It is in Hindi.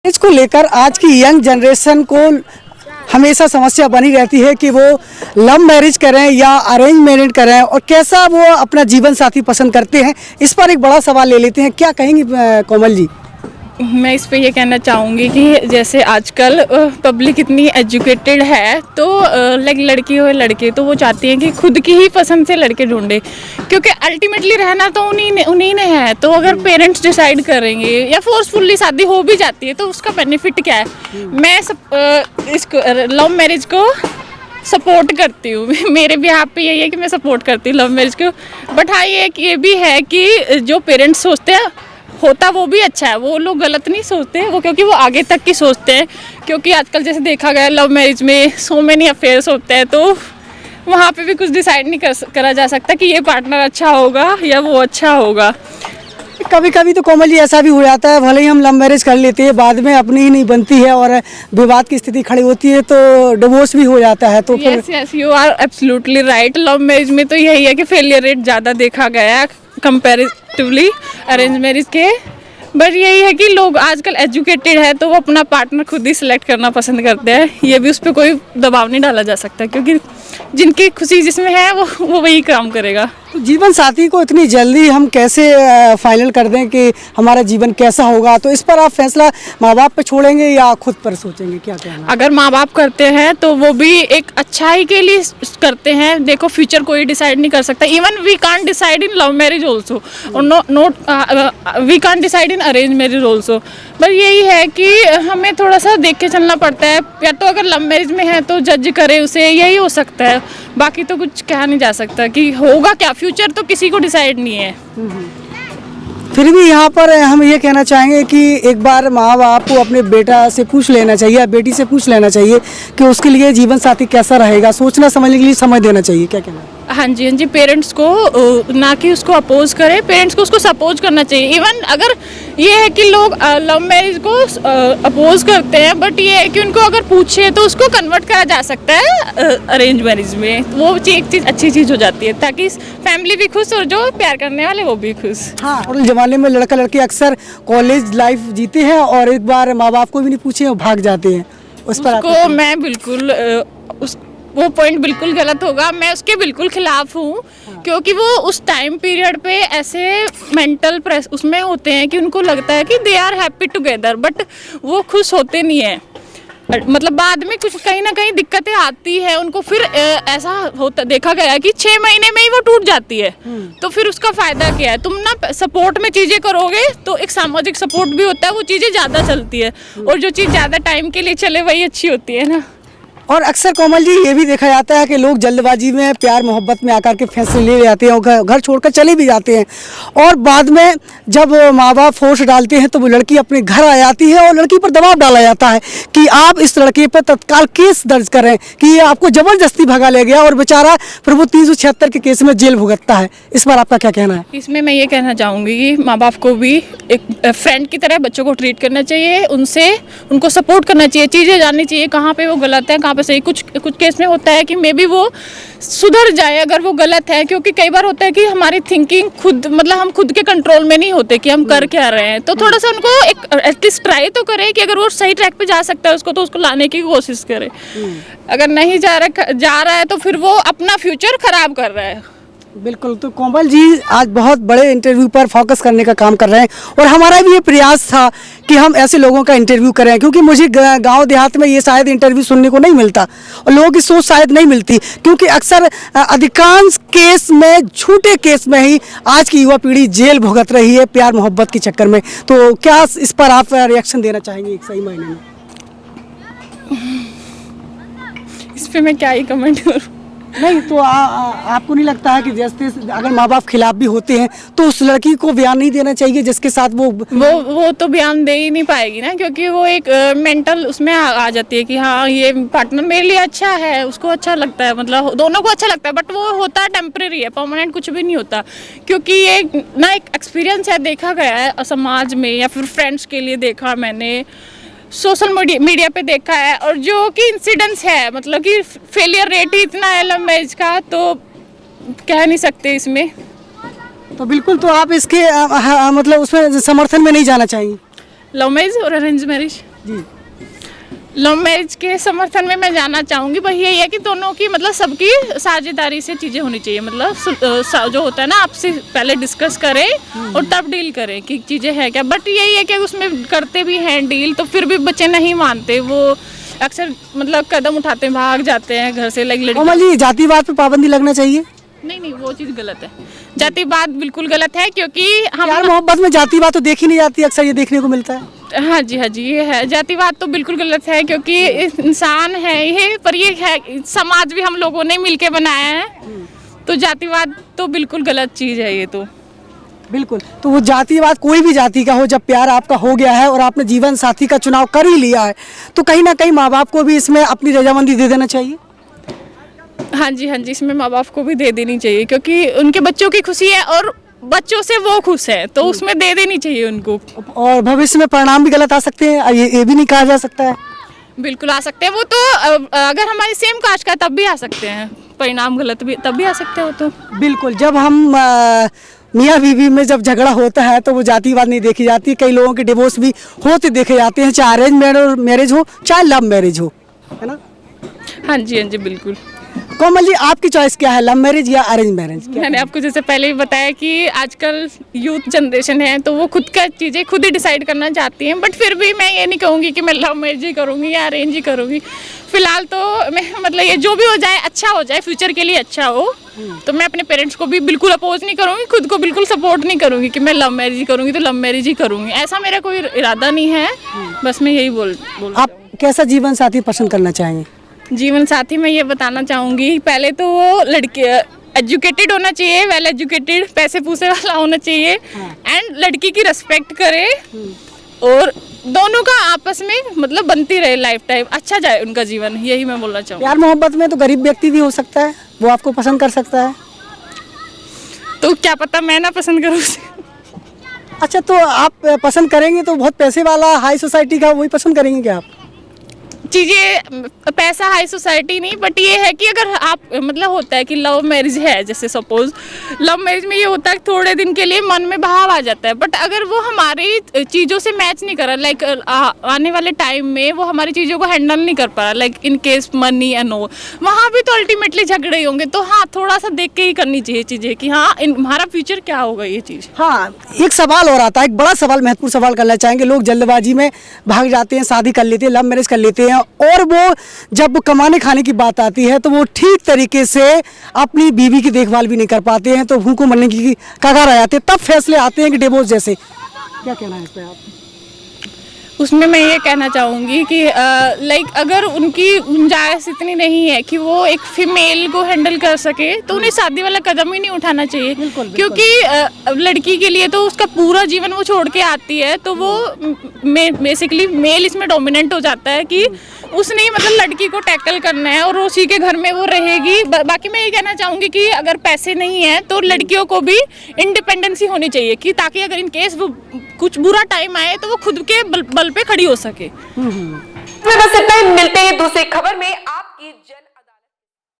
मैरिज को लेकर आज की यंग जनरेशन को हमेशा समस्या बनी रहती है कि वो लव मैरिज करें या अरेंज मैरिज करें और कैसा वो अपना जीवन साथी पसंद करते हैं। इस पर एक बड़ा सवाल ले लेते हैं, क्या कहेंगी कोमल जी? मैं इस पे ये कहना चाहूँगी कि जैसे आजकल पब्लिक इतनी एजुकेटेड है तो लाइक लड़की हो लड़के तो वो चाहती हैं कि खुद की ही पसंद से लड़के ढूंढे, क्योंकि अल्टीमेटली रहना तो उन्हीं ने है। तो अगर पेरेंट्स डिसाइड करेंगे या फोर्सफुली शादी हो भी जाती है तो उसका बेनिफिट क्या है? मैं इसको लव मैरिज को सपोर्ट करती हूँ। मेरे भी यहाँ पे यही है कि मैं सपोर्ट करती हूँ लव मैरिज को। बट हाँ ये भी है कि जो पेरेंट्स सोचते हैं होता वो भी अच्छा है, वो लोग गलत नहीं सोचते वो, क्योंकि वो आगे तक की सोचते हैं। क्योंकि आजकल जैसे देखा गया लव मैरिज में सो मेनी अफेयर्स होते हैं, तो वहाँ पे भी कुछ डिसाइड नहीं करा जा सकता कि ये पार्टनर अच्छा होगा या वो अच्छा होगा। कभी कभी तो कोमल जी ऐसा भी हो जाता है, भले ही हम लव मैरिज कर लेते हैं, बाद में अपनी ही नहीं बनती है और विवाद की स्थिति खड़ी होती है तो डिवोर्स भी हो जाता है। तो फिर yes you are absolutely right. Love marriage में तो यही है कि फेलियर रेट ज़्यादा देखा गया है कंपैरेटिवली अरेंज मैरिज के। बट यही है कि लोग आजकल एजुकेटेड है तो वो अपना पार्टनर खुद ही सिलेक्ट करना पसंद करते हैं। ये भी उस पर कोई दबाव नहीं डाला जा सकता, क्योंकि जिनकी खुशी जिसमें है वो वही काम करेगा। तो जीवन साथी को इतनी जल्दी हम कैसे फाइनल कर दें कि हमारा जीवन कैसा होगा? तो इस पर आप फैसला माँ बाप पे छोड़ेंगे या खुद पर सोचेंगे, क्या कहना? अगर माँ बाप करते हैं तो वो भी एक अच्छाई के लिए करते हैं। देखो फ्यूचर कोई डिसाइड नहीं कर सकता। Even we can't decide in love marriage also और we can't decide in arrange marriage also. But यही है कि हमें थोड़ा सा देख के चलना पड़ता है। या तो अगर लव मैरिज में है तो जज करे उसे, यही हो सकता है। बाकी तो कुछ कहा नहीं जा सकता कि होगा क्या, फ्यूचर तो किसी को डिसाइड नहीं है। फिर भी यहाँ पर हम ये कहना चाहेंगे कि एक बार माँ बाप को अपने बेटा से पूछ लेना चाहिए, बेटी से पूछ लेना चाहिए कि उसके लिए जीवन साथी कैसा रहेगा। सोचना समझने के लिए समय देना चाहिए, क्या कहना है? हाँ जी, पेरेंट्स को ना कि उसको अपोज करें, पेरेंट्स को उसको सपोर्ट करना चाहिए। इवन अगर ये है कि लोग लव मैरिज को अपोज करते हैं, बट ये है कि उनको अगर पूछे तो उसको कन्वर्ट करा जा सकता है अरेंज मैरिज में। वो एक चीज़ अच्छी चीज़ हो जाती है ताकि फैमिली भी खुश और जो प्यार करने वाले वो भी खुश। हाँ, और ज़माने में लड़का लड़की अक्सर कॉलेज लाइफ जीते हैं और एक बार माँ बाप को भी नहीं पूछे और भाग जाते हैं। उस पर उसको मैं बिल्कुल वो पॉइंट बिल्कुल गलत होगा। मैं उसके बिल्कुल खिलाफ हूँ। क्योंकि वो उस टाइम पीरियड पे ऐसे मेंटल प्रेस उसमें होते हैं कि उनको लगता है कि they are happy together, but वो खुश होते नहीं है। मतलब बाद में कुछ कहीं ना कहीं दिक्कतें आती है उनको। फिर ऐसा होता देखा गया है कि 6 महीने में ही वो टूट जाती है। तो फिर उसका फायदा क्या है? तुम ना सपोर्ट में चीज़ें करोगे तो एक सामाजिक सपोर्ट भी होता है, वो चीज़ें ज़्यादा चलती है। और जो चीज़ ज़्यादा टाइम के लिए चले वही अच्छी होती है ना। और अक्सर कोमल जी ये भी देखा जाता है कि लोग जल्दबाजी में प्यार मोहब्बत में आकर के फैसले ले जाते हैं और घर छोड़कर चले भी जाते हैं। और बाद में जब माँ बाप फोर्स डालते हैं तो वो लड़की अपने घर आ जाती है और लड़की पर दबाव डाला जाता है कि आप इस लड़के पर तत्काल केस दर्ज करें कि ये आपको ज़बरदस्ती भगा ले गया, और बेचारा फिर वो 376 के केस में जेल भुगतता है। इस पर आपका क्या कहना है? इसमें मैं ये कहना चाहूँगी कि माँ बाप को भी एक फ्रेंड की तरह बच्चों को ट्रीट करना चाहिए, उनको सपोर्ट करना चाहिए, चीज़ें जाननी चाहिए कहाँ पे वो गलत है कहाँ पे सही। कुछ केस में होता है कि मे बी वो सुधर जाए अगर वो गलत है, क्योंकि कई बार होता है कि हमारी थिंकिंग हम खुद के कंट्रोल में नहीं होते कि हम कर क्या रहे हैं। तो थोड़ा सा उनको एक एटलीस्ट ट्राई तो करें कि अगर वो सही ट्रैक पे जा सकता है उसको लाने की कोशिश करे। अगर नहीं जा रहा है तो फिर वो अपना फ्यूचर खराब कर रहा है। बिल्कुल। तो कोमल जी आज बहुत बड़े इंटरव्यू पर फोकस करने का काम कर रहे हैं और हमारा भी ये प्रयास था कि हम ऐसे लोगों का इंटरव्यू करें, क्योंकि मुझे गांव देहात में ये शायद इंटरव्यू सुनने को नहीं मिलता और लोगों की सोच शायद नहीं मिलती, क्योंकि अक्सर अधिकांश केस में झूठे केस में ही आज की युवा पीढ़ी जेल भुगत रही है प्यार मोहब्बत के चक्कर में। तो क्या इस पर आप रिएक्शन देना चाहेंगे एक सही मायने में? इस पर मैं क्या ही कमेंट करूँ? नहीं तो आपको नहीं लगता है कि जैसे अगर माँ बाप खिलाफ भी होते हैं तो उस लड़की को बयान नहीं देना चाहिए जिसके साथ वो तो बयान दे ही नहीं पाएगी ना, क्योंकि वो एक मेंटल उसमें आ जाती है कि हाँ ये पार्टनर मेरे लिए अच्छा है, उसको अच्छा लगता है, मतलब दोनों को अच्छा लगता है। बट वो होता है टेम्परेरी है, परमानेंट कुछ भी नहीं होता। क्योंकि ये ना एक एक्सपीरियंस है, देखा गया है समाज में या फिर फ्रेंड्स के लिए देखा मैंने, सोशल मीडिया पे देखा है। और जो कि इंसिडेंट्स है, मतलब कि फेलियर रेट ही इतना है लव मैरिज का, तो कह नहीं सकते इसमें। तो बिल्कुल, तो आप इसके मतलब उसमें समर्थन में नहीं जाना चाहिए? लव मैरिज और अरेंज मैरिज? जी। लव मैरिज के समर्थन में मैं जाना चाहूँगी, पर यही है कि दोनों की मतलब सबकी साझेदारी से चीज़ें होनी चाहिए। मतलब जो होता है ना, आपसे पहले डिस्कस करें और तब डील करें कि चीज़ें हैं क्या। बट यही है कि उसमें करते भी हैं डील तो फिर भी बच्चे नहीं मानते, वो अक्सर मतलब कदम उठाते हैं, भाग जाते हैं घर से। लाइक लड़की, कोमल जी, जातिवाद पे पाबंदी लगना चाहिए? नहीं, वो चीज़ गलत है। जातिवाद बिल्कुल गलत है, क्योंकि हम प्यार मोहब्बत में जातिवाद तो देखी नहीं जाती, अक्सर ये देखने को मिलता है। हाँ जी, ये है। जातिवाद तो बिल्कुल गलत है, क्योंकि इंसान है ये, पर ये है समाज भी हम लोगों ने मिलके बनाया है, तो जातिवाद तो बिल्कुल गलत चीज़ है ये तो। बिल्कुल। तो वो जातिवाद कोई भी जाति का हो, जब प्यार आपका हो गया है और आपने जीवन साथी का चुनाव कर ही लिया है, तो कहीं ना कहीं माँ बाप को भी इसमें अपनी रजामंदी दे देना चाहिए। हाँ जी, इसमें माँ बाप को भी दे देनी चाहिए, क्योंकि उनके बच्चों की खुशी है और बच्चों से वो खुश है, तो उसमें दे देनी चाहिए उनको। और भविष्य में परिणाम भी गलत आ सकते हैं, ये भी नहीं कहा जा सकता है। बिल्कुल आ सकते हैं वो तो, अगर हमारी सेम कास्ट का तब भी आ सकते हैं परिणाम गलत भी, तब भी आ सकते हो तो। बिल्कुल। जब हम मियाँ बीवी में जब झगड़ा होता है तो वो जातिवाद नहीं देखी जाती। कई लोगों के डिवोर्स भी होते देखे जाते हैं, चाहे अरेंज मैरिज हो चाहे लव मैरिज हो, है ना? हाँ जी, बिल्कुल। कोमल जी, आपकी चॉइस क्या है, लव मैरिज या अरेंज मैरिज? मैंने आपको जैसे पहले ही बताया कि आजकल यूथ जनरेशन है, तो वो खुद का चीज़ें खुद ही डिसाइड करना चाहती हैं। बट फिर भी मैं ये नहीं कहूँगी कि मैं लव मैरिज ही करूँगी या अरेंज ही करूँगी। फिलहाल तो मैं मतलब ये जो भी हो जाए अच्छा हो जाए, फ्यूचर के लिए अच्छा हो। तो मैं अपने पेरेंट्स को भी बिल्कुल अपोज नहीं करूँगी, खुद को बिल्कुल सपोर्ट नहीं करूँगी कि मैं लव मैरिज ही करूँगी तो लव मैरिज ही करूँगी, ऐसा मेरा कोई इरादा नहीं है। बस मैं यही बोल आप कैसा जीवन साथी पसंद करना चाहेंगे? जीवन साथी मैं ये बताना चाहूँगी, पहले तो वो लड़के एजुकेटेड होना चाहिए, वेल एजुकेटेड, पैसे पूसे वाला होना चाहिए, एंड लड़की की रिस्पेक्ट करे और दोनों का आपस में मतलब बनती रहे लाइफ टाइम, अच्छा जाए उनका जीवन, यही मैं बोलना चाहूँगी। प्यार मोहब्बत में तो गरीब व्यक्ति भी हो सकता है, वो आपको पसंद कर सकता है। तो क्या पता मैं ना पसंद करूँ उसे। अच्छा, तो आप पसंद करेंगे तो बहुत पैसे वाला, हाई सोसाइटी का, वही पसंद करेंगे क्या आप? चीज़ें पैसा हाई सोसाइटी नहीं, बट ये है कि अगर आप मतलब होता है कि लव मैरिज है, जैसे सपोज लव मैरिज में ये होता है कि थोड़े दिन के लिए मन में भाव आ जाता है, बट अगर वो हमारी चीज़ों से मैच नहीं कर रहा, लाइक आने वाले टाइम में वो हमारी चीज़ों को हैंडल नहीं कर पा रहा, like in case money and all, वहाँ भी तो अल्टीमेटली झगड़े ही होंगे। तो हाँ, थोड़ा सा देख के ही करनी चाहिए चीज़ें कि हाँ हमारा फ्यूचर क्या होगा ये चीज़। हाँ, एक सवाल और आता है, एक बड़ा सवाल, महत्वपूर्ण सवाल करना चाहेंगे। लोग जल्दबाजी में भाग जाते हैं, शादी कर लेते हैं, लव मैरिज कर लेते हैं, और वो जब कमाने खाने की बात आती है तो वो ठीक तरीके से अपनी बीवी की देखभाल भी नहीं कर पाते हैं, तो भूखों मरने की कगार आ जाते हैं, तब फैसले आते हैं कि डिवोर्स जैसे। क्या कहना है इस पे आप? उसमें मैं ये कहना चाहूँगी कि लाइक अगर उनकी गुंजाइश इतनी नहीं है कि वो एक फीमेल को हैंडल कर सके, तो उन्हें शादी वाला कदम ही नहीं उठाना चाहिए। क्योंकि लड़की के लिए तो उसका पूरा जीवन वो छोड़ के आती है, तो वो बेसिकली मेल इसमें डोमिनेंट हो जाता है कि उसने ही मतलब लड़की को टैकल करना है और उसी के घर में वो रहेगी। बाकी मैं ये कहना चाहूँगी कि अगर पैसे नहीं है तो लड़कियों को भी इंडिपेंडेंसी होनी चाहिए, कि ताकि अगर इन केस वो कुछ बुरा टाइम आए तो वो खुद के बल पे खड़ी हो सके। बस इतना ही, मिलते हैं दूसरी खबर में। आपकी जन